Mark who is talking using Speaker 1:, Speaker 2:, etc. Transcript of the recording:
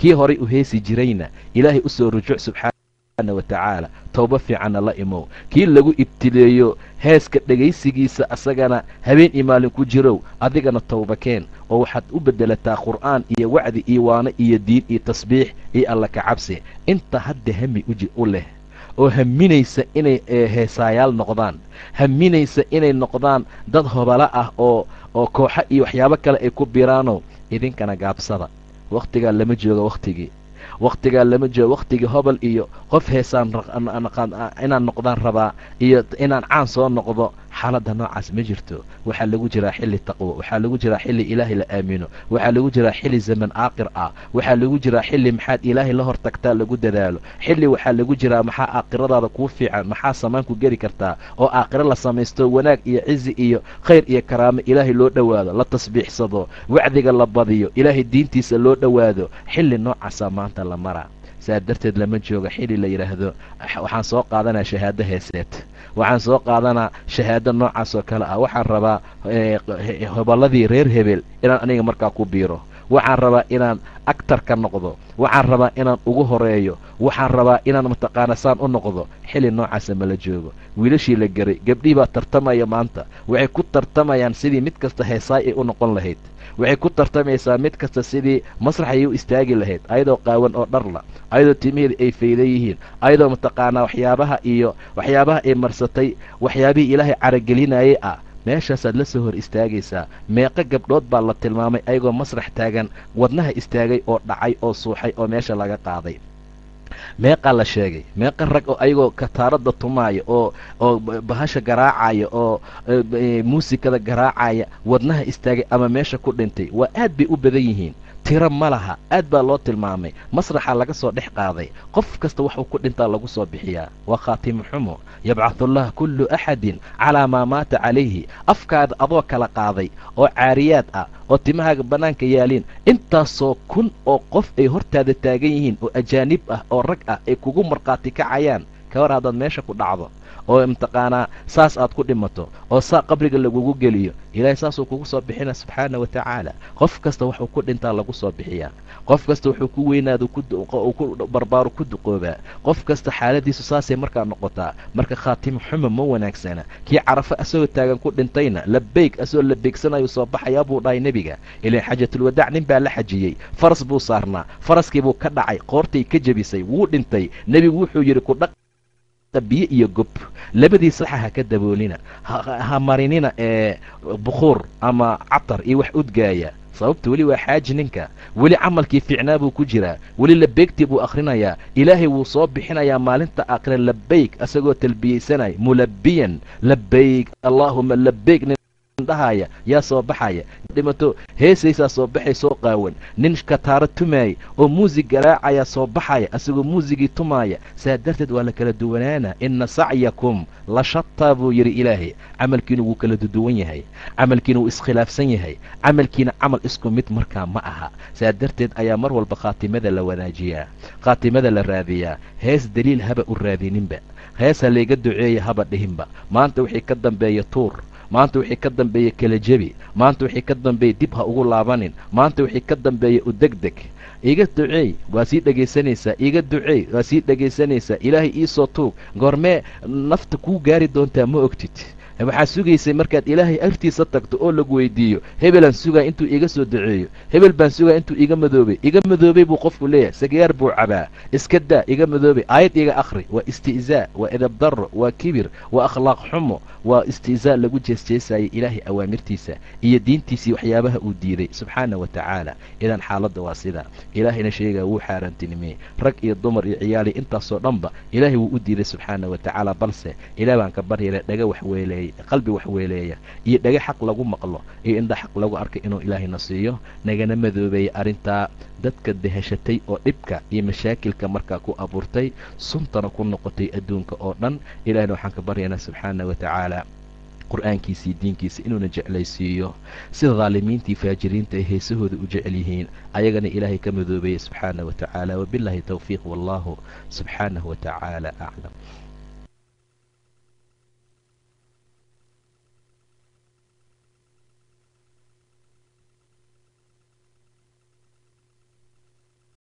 Speaker 1: kii horay u heesi jirayna ilaahay u soo rujuuc subxaana wa tacaala towba fiicanna la imow kii lagu ibtileeyo heeska dhegaysigiisa asagana habeen iyo maalin ku jirow adigana towba keen oo waxaad u beddelataa qur'aan iyo wacdi iyo waano iyo diin iyo tasbiix iyo alla ka cabsi inta hadda hami u leh oo haminaysa inay heesaayaal noqdaan haminaysa inay noqdaan dad hobalo ah oo kooxa iyo waxyaabo kale ay ku biraano idinkana gaabsada wakhtigaa lama joogo wakhtigaa lama joogo wakhtigii hobol iyo qof heesaan inaan noqdaan rabaa iyo inaan caan soo noqdo xaaladda noocaas ma jirto waxaa lagu jiraa xilli taqwo waxaa lagu jiraa xilli ilaahay la aamino waxaa lagu jiraa xilli zaman aakir ah waxaa lagu jiraa xilli maxaad ilaahay la hor tagtaa lagu dadaalo xilli waxaa lagu jiraa maxaa aakhiradaada kuu fiican maxaa samaanku geli kartaa oo aakhiro la samaysto wanaag iyo cizi iyo khayr iyo karaamo ilaahay loo dhowaado la tasbiixsado wacdiga la badiyo ilaahay diintiisa loo dhowaado xilli noocaasa maanta la maraa saa darteed lama joogo xilli la yidhaahdo waxaan soo qaadanaa shahaado heeseed waxaan soo qaadanaa shahaado noocaas oo kale ah waxaan rabaa hobolladii reer hebel inaan aniga markaa ku biiro waxaan rabaa inaan actar ka noqdo waxaan rabaa inaan ugu horeeyo waxaan rabaa inaan mataqaana saan u noqdo xilli noocaasa mala joogo wiilashii la geray gabdhihii baa tartamaya maanta waxay ku tartamayaan sidii mid kasta heesaay ay u noqon lahayd waxay ku tartamaysaa mid kasta sidii masraxay u istaagi lahayd ayadoo qaawan oo dharla ayadoo timaheeda ay faydan yihiin ayadoo mataqaanaa waxyaabaha ay marsatay waxyaabihii ilaahay caragelinayay ah meeshaasaad la soo hor istaagaysaa meeqa gabdhood baa la tilmaamay ayagoo masrax taagan wadnaha istaagay oo dhacay oo suuxay oo meesha laga qaaday meeqaa la sheegay meeqa rag oo ayagoo kataaradda tumaaya oo bahasha garaacaya oo muusikada garaacaya wadnaha istaagay ama meesha ku dhintay waa aad bay u badan yihiin tiro ma laha aad baa loo tilmaamay masraxa laga soo dhex qaaday qof kasta waxuu ku dhintaa lagu soo bixiyaa waa khaatimo xumo yabcatullah kullu axadin calaa maa maata calayhi afkaada adoo kala qaaday oo caariyaad ah oo timahaaga bannaanka yaaliin intaasoo kun oo qof ay hortaada taagan yihiin oo ajaanib ah oo rag ah ay kugu markhaati kacayaan ka war haddaad meesha ku dhacdo oo mataqaanaa saas aad ku dhimato oo saa qabriga lagugu geliyo ilaahay saasuu kugu soo bixina subxaana wa tacaala qof kasta waxuu ku dhintaa lagu soo bixiyaa qof kasta wuxuu ku weynaado ku barbaaru ku duqoobaa qof kasta xaaladiisu saasay markaa noqotaa marka khaatimo xumo ma wanaagsana kii carafo asagoo taagan ku dhintayna labeyg asagoo la beegsanayu soo baxayaa buu dhahay nebiga ilaan xajatulwadaac nin baa la xajiyey faras buu saarnaa faraskii buu ka dhacay qoortay ka jebisay wuu dhintay nebigu wuxuu yidhi kudhaq biyo iyo gob labadii saxa ha ka daboolina ha marinina bukuur ama catar iyo wax udgaaya sababta weli waa xaaji ninka weli camalkii fiicnaa buu ku jiraa weli labeegtii buu akhrinayaa ilaahay wuu soo bixinayaa maalinta aakhire labeyg asagoo talbiyeysanaya mulabiyan labeyg allaahuma labeyg dhahaya yaa soo baxaya dhimato heesaysaa soo baxay soo qaawan nin kataaro tumaaya oo muusig garaacaya soo baxaya asagoo muusigii tumaaya saa darteed waa la kala duwanaana inna sacyakum la shataa buu yidhi ilaahay camalkiina wuu kala duwan yahay camalkiina wuu iskhilaafsan yahay camalkiina camal isku mid markaa ma aha saa darteed ayaa mar walba khaatimada la wanaajiyaa khaatimada la raadiyaa hees daliil haba u raadininba hees ha layga duceeya haba dhihinba maanta wixii ka dambeeya tuur maanta wixii ka dambeeya kala jebi maanta wixii ka dambeeya dib ha ugu laabanin maanta wixii ka dambeeya u degdeg iga duceey waa sii dhegaysanaysaa iga duceey waa sii dhegaysanaysaa ilaahay iisoo tuug goormee nafta kuu gaari doontaa ma ogtid waxaa sugaysay markaad ilaahay artiisa tagto oo lagu weydiiyo hebelaan sugaa intuu iga soo duceeyo hebel baan sugaa intuu iga madoobay buu qofku leeyahay sagayaar buu cabaa iska daa iga madoobay aayad iga akhri waa istihzaa waa edab darro waa kibir waa akhlaaq xumo waa istihzaa lagu jeesjeesayay ilaahay awaamirtiisa iyo diintiisii waxyaabaha uu diiday subxaana wa tacaala idan xaaladda waa sidaa ilaahayna sheegaa wuu xaaraantinimey rag iyo dumar iyo ciyaali intaasoo dhanba ilaahay wuu u diiday subxaana wa tacaala balse ilaah baan ka baryayna dhaga wax weeleeyay qalbi wax weeleeya iyo dhaga xaq lagu maqlo iyo indha xaq lagu arkay inuu ilaahayna siiyo nagana madoobeeyey arrintaa dadka dehashatay oo dhibka iyo mashaakilka markaa ku abuurtay suntana ku noqotay adduunka oo dhan ilaahayna waxaan ka baryaynaa subxaana wa tacaala qur'aankiisii diinkiisa inuuna jeclaysiiyo sida dhaalimiintii faajiriinta ay heesahooda u jecel yihiin ayagana ilaahay ka madoobeeyey subxaana wa tacaala wabilaahi towfiiq wallahu subxaanahu wa tacaala aclam